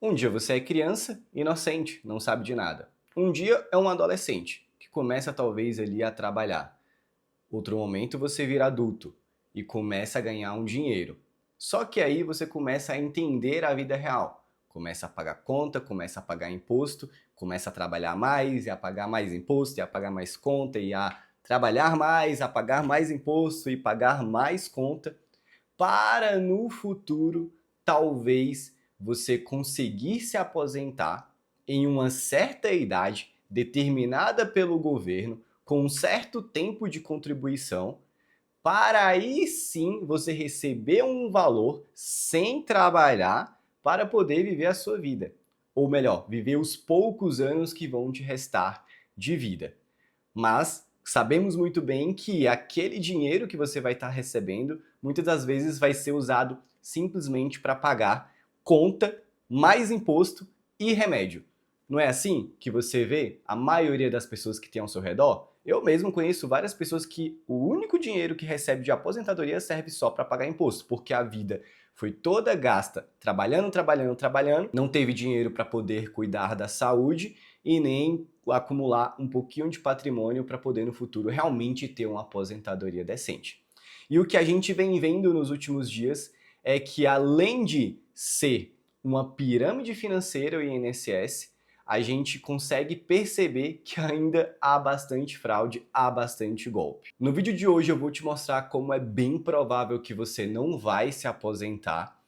Um dia você é criança, inocente, não sabe de nada. Um dia é um adolescente, que começa talvez ali a trabalhar. Outro momento você vira adulto e começa a ganhar um dinheiro. Só que aí você começa a entender a vida real. Começa a pagar conta, começa a pagar imposto, começa a trabalhar mais e a pagar mais imposto e a pagar mais conta e a trabalhar mais, a pagar mais imposto e pagar mais conta para no futuro talvez você conseguir se aposentar em uma certa idade determinada pelo governo, com um certo tempo de contribuição, para aí sim você receber um valor sem trabalhar para poder viver a sua vida. Ou melhor, viver os poucos anos que vão te restar de vida. Mas sabemos muito bem que aquele dinheiro que você vai estar recebendo muitas das vezes vai ser usado simplesmente para pagar conta, mais imposto e remédio. Não é assim que você vê a maioria das pessoas que tem ao seu redor? Eu mesmo conheço várias pessoas que o único dinheiro que recebe de aposentadoria serve só para pagar imposto, porque a vida foi toda gasta trabalhando, trabalhando, trabalhando, não teve dinheiro para poder cuidar da saúde e nem acumular um pouquinho de patrimônio para poder no futuro realmente ter uma aposentadoria decente. E o que a gente vem vendo nos últimos dias é que além de ser uma pirâmide financeira, o INSS, a gente consegue perceber que ainda há bastante fraude, há bastante golpe. No vídeo de hoje eu vou te mostrar como é bem provável que você não vai se aposentar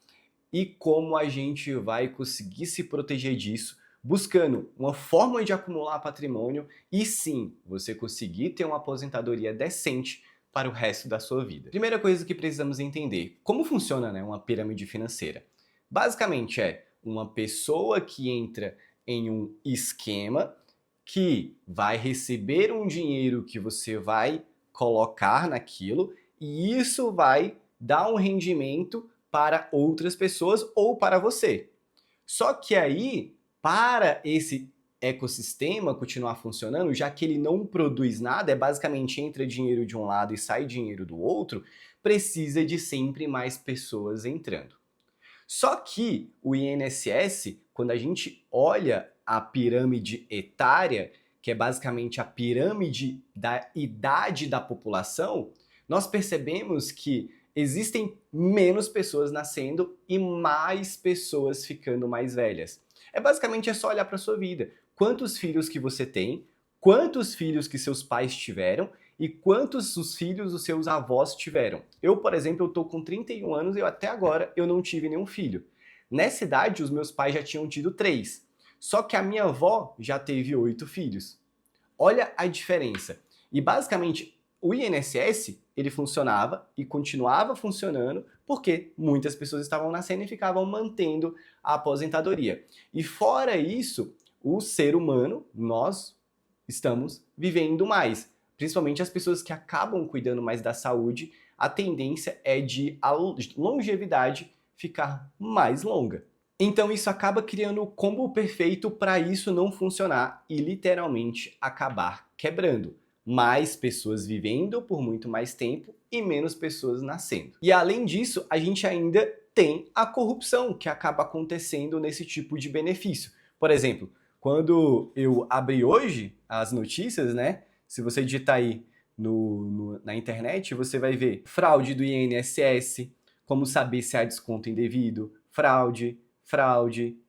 e como a gente vai conseguir se proteger disso, buscando uma forma de acumular patrimônio e sim, você conseguir ter uma aposentadoria decente para o resto da sua vida. Primeira coisa que precisamos entender, como funciona, né, uma pirâmide financeira? Basicamente é uma pessoa que entra em um esquema que vai receber um dinheiro que você vai colocar naquilo e isso vai dar um rendimento para outras pessoas ou para você. Só que aí, para esse ecossistema continuar funcionando, já que ele não produz nada, é basicamente entra dinheiro de um lado e sai dinheiro do outro, precisa de sempre mais pessoas entrando. Só que o INSS, quando a gente olha a pirâmide etária, que é basicamente a pirâmide da idade da população, nós percebemos que existem menos pessoas nascendo e mais pessoas ficando mais velhas. É só olhar para sua vida. Quantos filhos que você tem, quantos filhos que seus pais tiveram e quantos os filhos os seus avós tiveram. Eu, por exemplo, eu tô com 31 anos e até agora eu não tive nenhum filho. Nessa idade, os meus pais já tinham tido 3. Só que a minha avó já teve 8 filhos. Olha a diferença. E basicamente, o INSS, ele funcionava e continuava funcionando porque muitas pessoas estavam nascendo e ficavam mantendo a aposentadoria. E fora isso, o ser humano, nós estamos vivendo mais. Principalmente as pessoas que acabam cuidando mais da saúde, a tendência é de a longevidade ficar mais longa. Então isso acaba criando o combo perfeito para isso não funcionar e literalmente acabar quebrando. Mais pessoas vivendo por muito mais tempo e menos pessoas nascendo. E além disso, a gente ainda tem a corrupção que acaba acontecendo nesse tipo de benefício. Por exemplo, quando eu abri hoje as notícias, né? Se você digitar aí na internet, você vai ver fraude do INSS, como saber se há desconto indevido, fraude,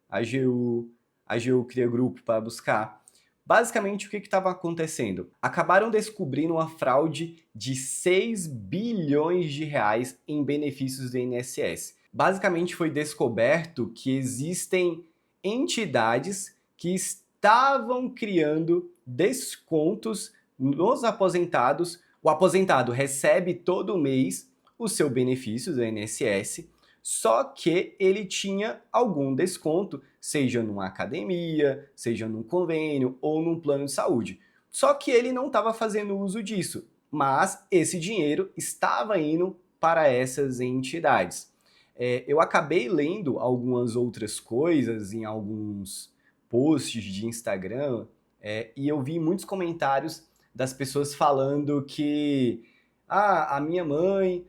AGU cria grupo para buscar. Basicamente, o que estava acontecendo? Acabaram descobrindo uma fraude de 6 bilhões de reais em benefícios do INSS. Basicamente, foi descoberto que existem entidades que estavam criando descontos nos aposentados. O aposentado recebe todo mês o seu benefício do INSS, só que ele tinha algum desconto, seja numa academia, seja num convênio ou num plano de saúde. Só que ele não estava fazendo uso disso, mas esse dinheiro estava indo para essas entidades. Eu acabei lendo algumas outras coisas em alguns posts de Instagram e eu vi muitos comentários das pessoas falando que a minha mãe,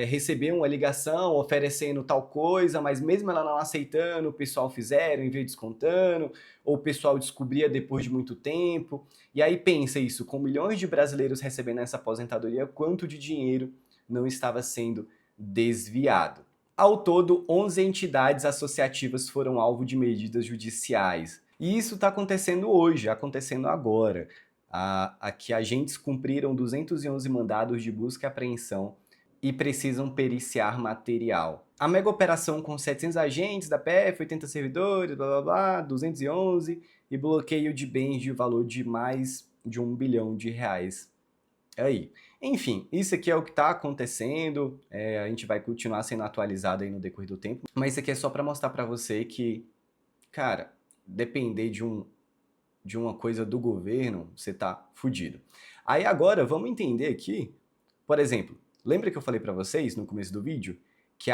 receber uma ligação oferecendo tal coisa, mas mesmo ela não aceitando, o pessoal fizeram e veio descontando, ou o pessoal descobria depois de muito tempo. E aí pensa isso, com milhões de brasileiros recebendo essa aposentadoria, quanto de dinheiro não estava sendo desviado. Ao todo, 11 entidades associativas foram alvo de medidas judiciais. E isso está acontecendo hoje, acontecendo agora. Aqui agentes cumpriram 211 mandados de busca e apreensão e precisam periciar material. A mega operação com 700 agentes da PF, 80 servidores, blá blá blá, 211 e bloqueio de bens de valor de mais de R$ 1 bilhão. Aí. Enfim, isso aqui é o que está acontecendo, a gente vai continuar sendo atualizado aí no decorrer do tempo, mas isso aqui é só para mostrar para você que, cara, depender de uma coisa do governo, você tá fudido. Aí agora, vamos entender aqui, por exemplo, lembra que eu falei para vocês no começo do vídeo que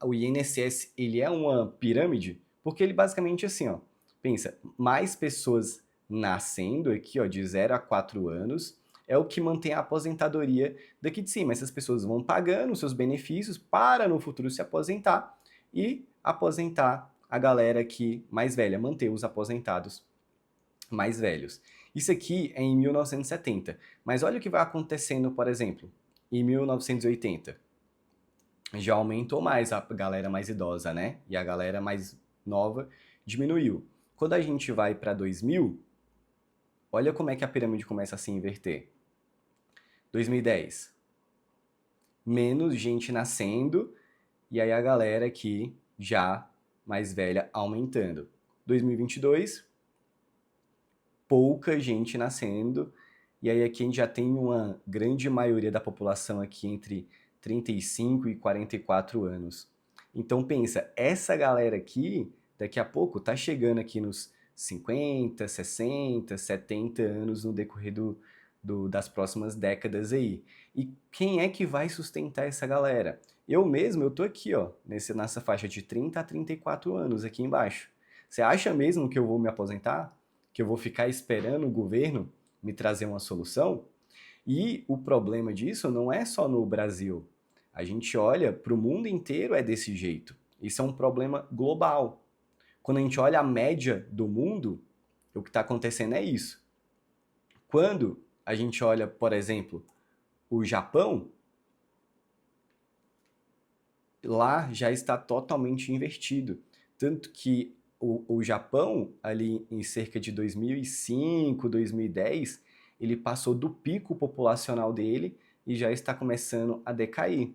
o INSS ele é uma pirâmide? Porque ele basicamente assim, ó, pensa, mais pessoas nascendo aqui, ó, de 0 a 4 anos, é o que mantém a aposentadoria daqui de cima. Essas pessoas vão pagando os seus benefícios para no futuro se aposentar e aposentar a galera aqui mais velha, manter os aposentados mais velhos. Isso aqui é em 1970, mas olha o que vai acontecendo, por exemplo, em 1980. Já aumentou mais a galera mais idosa, né? E a galera mais nova diminuiu. Quando a gente vai para 2000, olha como é que a pirâmide começa a se inverter. 2010, menos gente nascendo, e aí a galera aqui já mais velha aumentando. 2022, pouca gente nascendo, e aí aqui a gente já tem uma grande maioria da população aqui entre 35 e 44 anos. Então pensa, essa galera aqui, daqui a pouco, tá chegando aqui nos 50, 60, 70 anos no decorrer das próximas décadas aí. E quem é que vai sustentar essa galera? Eu mesmo, eu tô aqui, ó, nessa faixa de 30 a 34 anos aqui embaixo. Você acha mesmo que eu vou me aposentar? Que eu vou ficar esperando o governo me trazer uma solução? E o problema disso não é só no Brasil. A gente olha para o mundo inteiro é desse jeito. Isso é um problema global. Quando a gente olha a média do mundo, o que está acontecendo é isso. Quando a gente olha, por exemplo, o Japão, lá já está totalmente invertido. Tanto que o Japão, ali em cerca de 2005, 2010, ele passou do pico populacional dele e já está começando a decair.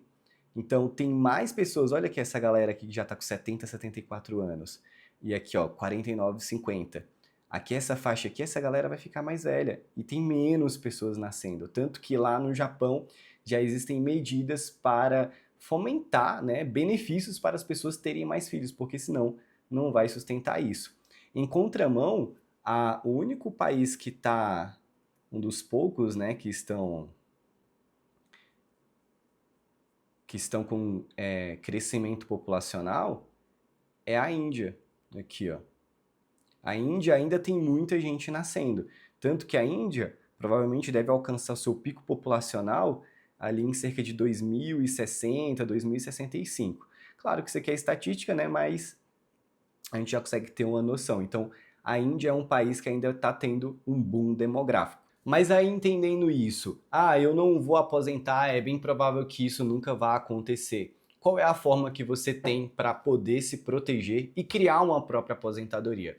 Então tem mais pessoas, olha aqui essa galera aqui que já está com 70, 74 anos. E aqui, ó, 49, 50. Aqui essa faixa aqui, essa galera vai ficar mais velha. E tem menos pessoas nascendo. Tanto que lá no Japão já existem medidas para fomentar, né, benefícios para as pessoas terem mais filhos, porque senão não vai sustentar isso. Em contramão, o único país que está, um dos poucos, né, que estão com crescimento populacional é a Índia. Aqui, ó. A Índia ainda tem muita gente nascendo. Tanto que a Índia provavelmente deve alcançar seu pico populacional ali em cerca de 2060, 2065. Claro que isso aqui é estatística, né? Mas a gente já consegue ter uma noção. Então, a Índia é um país que ainda está tendo um boom demográfico. Mas aí entendendo isso, eu não vou aposentar, é bem provável que isso nunca vá acontecer. Qual é a forma que você tem para poder se proteger e criar uma própria aposentadoria?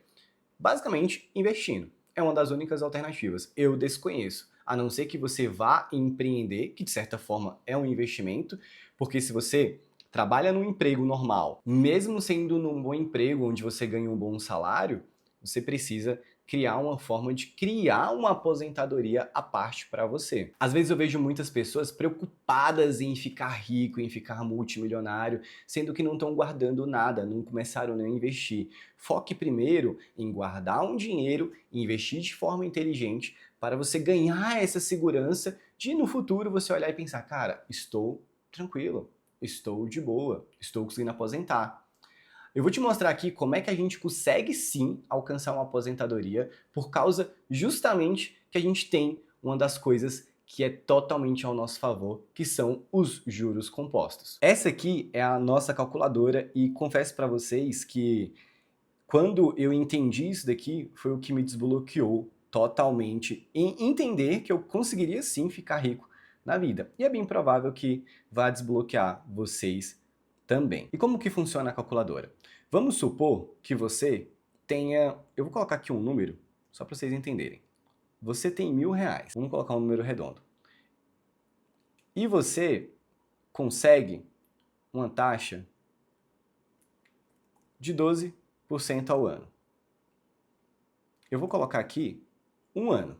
Basicamente, investindo. É uma das únicas alternativas. Eu desconheço. A não ser que você vá empreender, que de certa forma é um investimento, porque se você trabalha num emprego normal, mesmo sendo num bom emprego onde você ganha um bom salário, você precisa criar uma forma de criar uma aposentadoria à parte para você. Às vezes eu vejo muitas pessoas preocupadas em ficar rico, em ficar multimilionário, sendo que não estão guardando nada, não começaram nem a investir. Foque primeiro em guardar um dinheiro e investir de forma inteligente para você ganhar essa segurança de no futuro você olhar e pensar, cara, estou tranquilo, estou de boa, estou conseguindo aposentar. Eu vou te mostrar aqui como é que a gente consegue sim alcançar uma aposentadoria por causa justamente que a gente tem uma das coisas que é totalmente ao nosso favor, que são os juros compostos. Essa aqui é a nossa calculadora e confesso para vocês que quando eu entendi isso daqui, foi o que me desbloqueou totalmente em entender que eu conseguiria sim ficar rico na vida. E é bem provável que vá desbloquear vocês também. E como que funciona a calculadora? Vamos supor que você tenha... Eu vou colocar aqui um número, só para vocês entenderem. Você tem R$1.000. Vamos colocar um número redondo. E você consegue uma taxa de 12% ao ano. Eu vou colocar aqui um ano,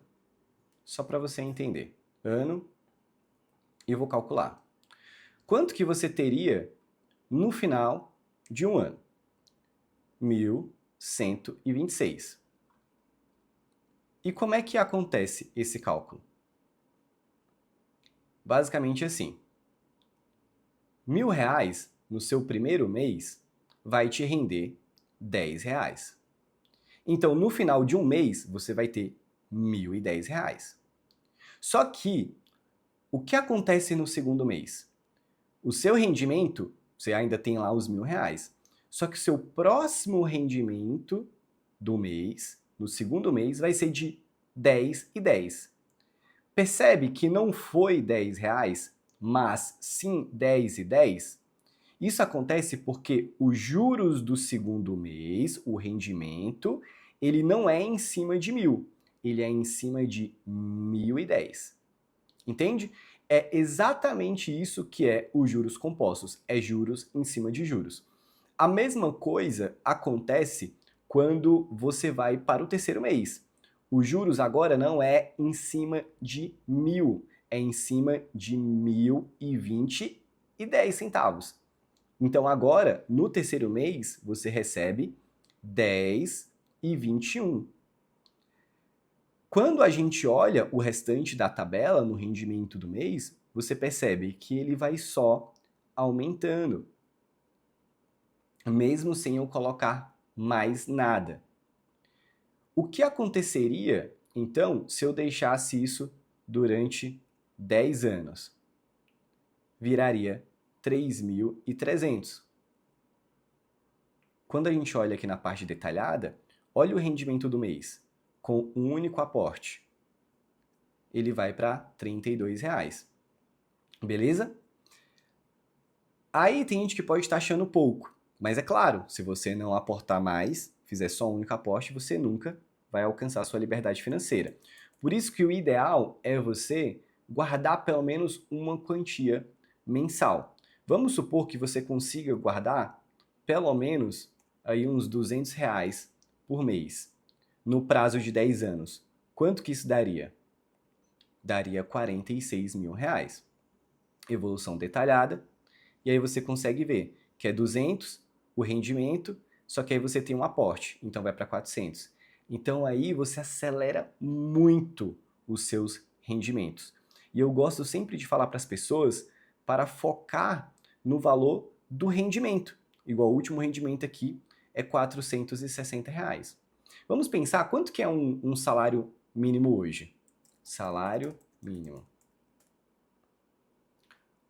só para você entender. Ano, e eu vou calcular. Quanto que você teria no final de um ano? 1.126. E como é que acontece esse cálculo? Basicamente assim. R$1.000 no seu primeiro mês vai te render R$10. Então, no final de um mês, você vai ter R$1.010. Só que, o que acontece no segundo mês? O seu rendimento, você ainda tem lá os R$1.000. Só que o seu próximo rendimento do mês, no segundo mês, vai ser de 10 e 10. Percebe que não foi R$10, mas sim 10 e 10? Isso acontece porque os juros do segundo mês, o rendimento, ele não é em cima de 1.000, ele é em cima de 1.010. Entende? É exatamente isso que é os juros compostos, é juros em cima de juros. A mesma coisa acontece quando você vai para o terceiro mês. Os juros agora não é em cima de 1.000, é em cima de 1.020 e 10 centavos. Então agora, no terceiro mês, você recebe 10 e 21. Quando a gente olha o restante da tabela no rendimento do mês, você percebe que ele vai só aumentando, mesmo sem eu colocar mais nada. O que aconteceria, então, se eu deixasse isso durante 10 anos? Viraria 3.300. Quando a gente olha aqui na parte detalhada, olha o rendimento do mês. Com um único aporte, ele vai para R$32. Beleza? Aí tem gente que pode estar achando pouco, mas é claro, se você não aportar mais, fizer só um único aporte, você nunca vai alcançar a sua liberdade financeira. Por isso que o ideal é você guardar pelo menos uma quantia mensal. Vamos supor que você consiga guardar pelo menos aí uns R$200 por mês, no prazo de 10 anos. Quanto que isso daria? Daria R$46.000. Evolução detalhada. E aí você consegue ver que é 200 o rendimento, só que aí você tem um aporte, então vai para 400. Então aí você acelera muito os seus rendimentos. E eu gosto sempre de falar para as pessoas para focar no valor do rendimento. Igual o último rendimento aqui é R$460. Vamos pensar quanto que é um salário mínimo hoje? Salário mínimo.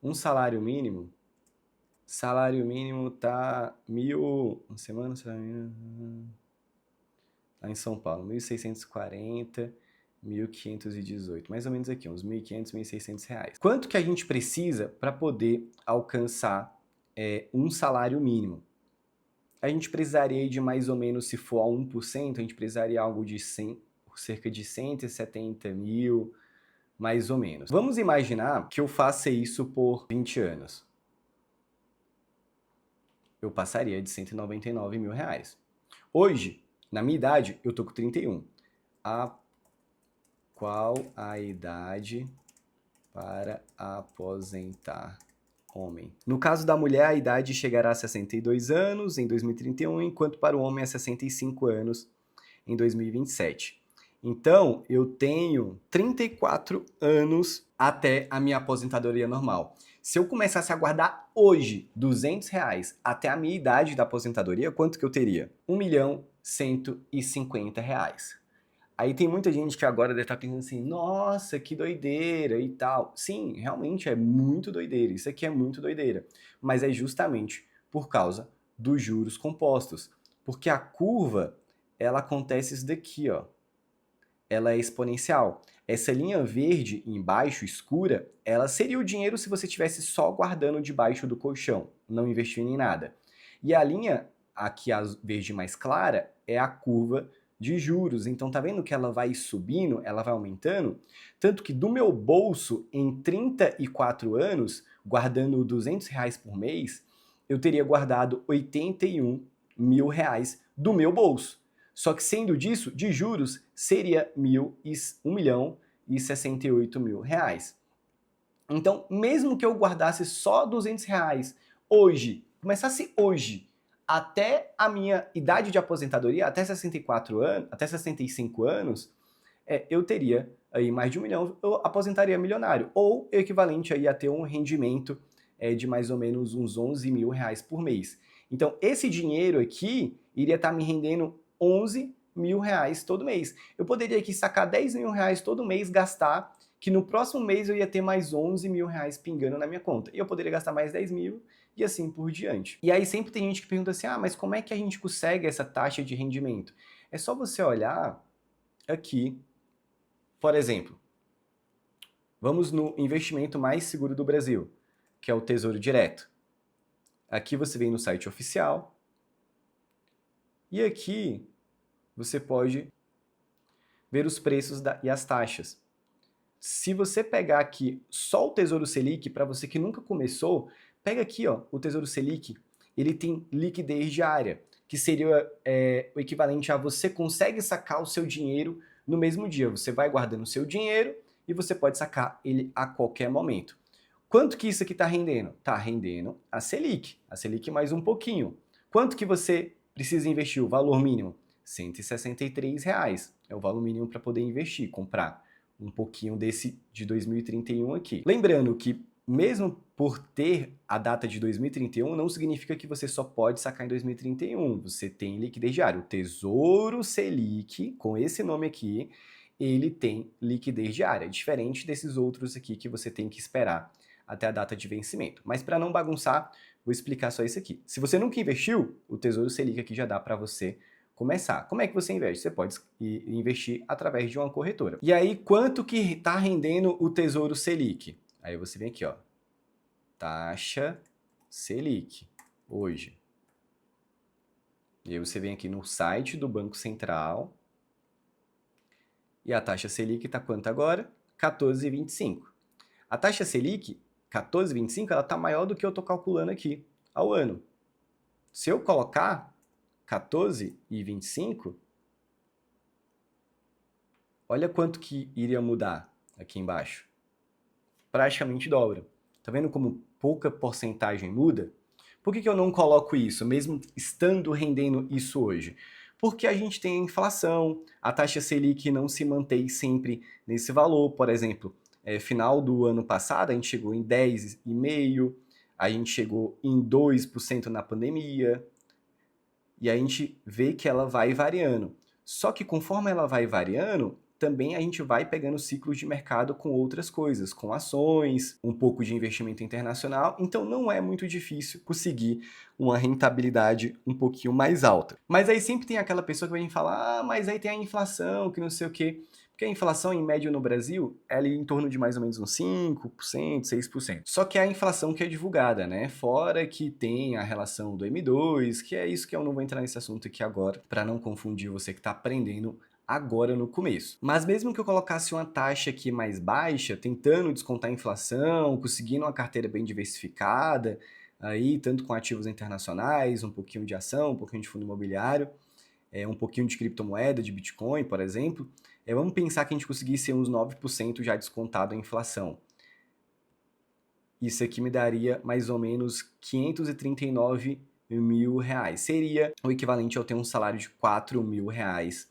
Um salário mínimo tá 1.000... Uma semana, lá em São Paulo, 1.640, 1.518. Mais ou menos aqui, uns 1.500, 1.600 reais. Quanto que a gente precisa para poder alcançar um salário mínimo? A gente precisaria de mais ou menos, se for a 1%, a gente precisaria algo de cerca de 170 mil, mais ou menos. Vamos imaginar que eu faça isso por 20 anos. Eu passaria de 199 mil reais. Hoje, na minha idade, eu tô com 31. Qual a idade para aposentar homem? No caso da mulher, a idade chegará a 62 anos em 2031, enquanto para o homem é 65 anos em 2027. Então, eu tenho 34 anos até a minha aposentadoria normal. Se eu começasse a guardar hoje R$200 até a minha idade da aposentadoria, quanto que eu teria? R$1.150.000. Aí tem muita gente que agora deve estar pensando assim, nossa, que doideira e tal. Sim, realmente é muito doideira, isso aqui é muito doideira. Mas é justamente por causa dos juros compostos. Porque a curva, ela acontece isso daqui, ó. Ela é exponencial. Essa linha verde embaixo, escura, ela seria o dinheiro se você estivesse só guardando debaixo do colchão, não investindo em nada. E a linha aqui, a verde mais clara, é a curva de juros. Então tá vendo que ela vai subindo, ela vai aumentando? Tanto que do meu bolso, em 34 anos, guardando R$ 200 por mês, eu teria guardado R$ 81.000 do meu bolso. Só que sendo disso, de juros, seria R$ 1.068.000. Então, mesmo que eu guardasse só R$ 200 hoje, começasse hoje, até a minha idade de aposentadoria, até 64 anos, até 65 anos, eu teria aí mais de 1 milhão, eu aposentaria milionário, ou equivalente aí a ter um rendimento de mais ou menos uns R$ 11.000 por mês. Então, esse dinheiro aqui iria estar me rendendo R$ 11.000 todo mês. Eu poderia aqui sacar R$ 10.000 todo mês, gastar, que no próximo mês eu ia ter mais R$ 11.000 pingando na minha conta. E eu poderia gastar mais 10 mil e assim por diante. E aí sempre tem gente que pergunta assim, mas como é que a gente consegue essa taxa de rendimento? É só você olhar aqui, por exemplo, vamos no investimento mais seguro do Brasil, que é o Tesouro Direto. Aqui você vem no site oficial e aqui você pode ver os preços e as taxas. Se você pegar aqui só o Tesouro Selic, para você que nunca começou, pega aqui ó, o Tesouro Selic, ele tem liquidez diária, que seria o equivalente a você consegue sacar o seu dinheiro no mesmo dia. Você vai guardando o seu dinheiro e você pode sacar ele a qualquer momento. Quanto que isso aqui está rendendo? Está rendendo a Selic mais um pouquinho. Quanto que você precisa investir? O valor mínimo? R$ 163 é o valor mínimo para poder investir, comprar um pouquinho desse de 2031 aqui. Lembrando que mesmo por ter a data de 2031, não significa que você só pode sacar em 2031. Você tem liquidez diária. O Tesouro Selic, com esse nome aqui, ele tem liquidez diária, diferente desses outros aqui que você tem que esperar até a data de vencimento. Mas para não bagunçar, vou explicar só isso aqui. Se você nunca investiu, o Tesouro Selic aqui já dá para você começar. Como é que você investe? Você pode investir através de uma corretora. E aí, quanto que está rendendo o Tesouro Selic? Aí você vem aqui, ó, taxa Selic, hoje. E aí você vem aqui no site do Banco Central, e a taxa Selic está quanto agora? 14,25. A taxa Selic, 14,25, ela está maior do que eu estou calculando aqui, ao ano. Se eu colocar 14,25, olha quanto que iria mudar aqui embaixo. Praticamente dobra. Tá vendo como pouca porcentagem muda? Por que eu não coloco isso, mesmo estando rendendo isso hoje? Porque a gente tem a inflação, a taxa Selic não se mantém sempre nesse valor. Por exemplo, final do ano passado a gente chegou em 10,5%, a gente chegou em 2% na pandemia, e a gente vê que ela vai variando. Só que conforme ela vai variando, também a gente vai pegando ciclos de mercado com outras coisas, com ações, um pouco de investimento internacional, então não é muito difícil conseguir uma rentabilidade um pouquinho mais alta. Mas aí sempre tem aquela pessoa que vai falar, mas aí tem a inflação, que não sei o quê. Porque a inflação, em média, no Brasil, é ali em torno de mais ou menos uns 5%, 6%. Só que é a inflação que é divulgada, né? Fora que tem a relação do M2, que é isso que eu não vou entrar nesse assunto aqui agora, para não confundir você que está aprendendo agora no começo. Mas mesmo que eu colocasse uma taxa aqui mais baixa, tentando descontar a inflação, conseguindo uma carteira bem diversificada, aí tanto com ativos internacionais, um pouquinho de ação, um pouquinho de fundo imobiliário, um pouquinho de criptomoeda, de Bitcoin, por exemplo, vamos pensar que a gente conseguisse uns 9% já descontado a inflação. Isso aqui me daria mais ou menos R$ 539.000. Seria o equivalente a eu ter um salário de R$ 4.000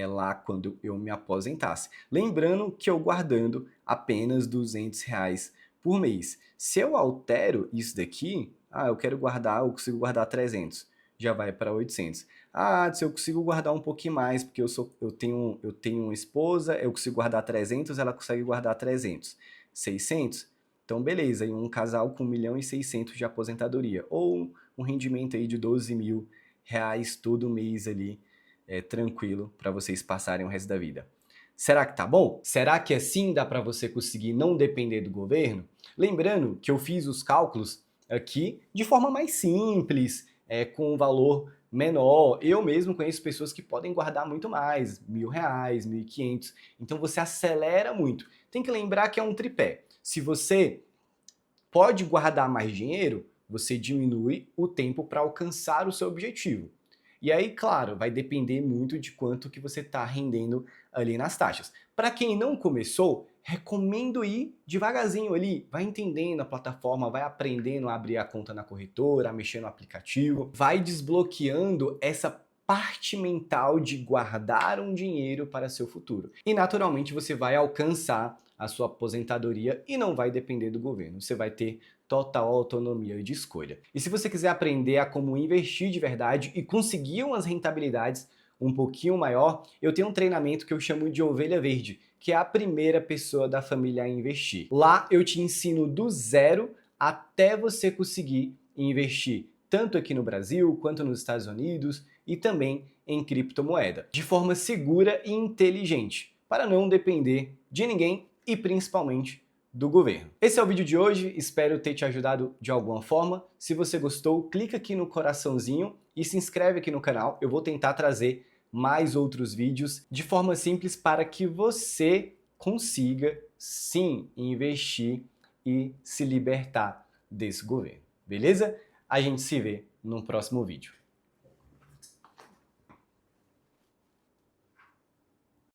lá quando eu me aposentasse. Lembrando que eu guardando apenas R$ 200 por mês. Se eu altero isso daqui, eu quero guardar, eu consigo guardar 300. já vai para 800. Ah, se eu consigo guardar um pouquinho mais, porque eu tenho uma esposa, eu consigo guardar 300, ela consegue guardar 300. 600? Então, beleza, e um casal com 1.600.000 de aposentadoria. Ou um rendimento aí de 12 mil reais todo mês ali, tranquilo, para vocês passarem o resto da vida. Será que tá bom? Será que assim dá para você conseguir não depender do governo? Lembrando que eu fiz os cálculos aqui de forma mais simples, com um valor menor. Eu mesmo conheço pessoas que podem guardar muito mais, R$ 1.000, 1.500. Então você acelera muito. Tem que lembrar que é um tripé. Se você pode guardar mais dinheiro, você diminui o tempo para alcançar o seu objetivo. E aí, claro, vai depender muito de quanto que você está rendendo ali nas taxas. Para quem não começou, recomendo ir devagarzinho ali, vai entendendo a plataforma, vai aprendendo a abrir a conta na corretora, a mexer no aplicativo, vai desbloqueando essa parte mental de guardar um dinheiro para seu futuro. E naturalmente você vai alcançar a sua aposentadoria e não vai depender do governo. Você vai ter total autonomia de escolha. E se você quiser aprender a como investir de verdade e conseguir umas rentabilidades um pouquinho maior, eu tenho um treinamento que eu chamo de Ovelha Verde, que é a primeira pessoa da família a investir. Lá eu te ensino do zero até você conseguir investir tanto aqui no Brasil quanto nos Estados Unidos e também em criptomoeda, de forma segura e inteligente, para não depender de ninguém e principalmente do governo. Esse é o vídeo de hoje, espero ter te ajudado de alguma forma. Se você gostou, clica aqui no coraçãozinho e se inscreve aqui no canal. Eu vou tentar trazer mais outros vídeos de forma simples para que você consiga sim investir e se libertar desse governo. Beleza? A gente se vê no próximo vídeo.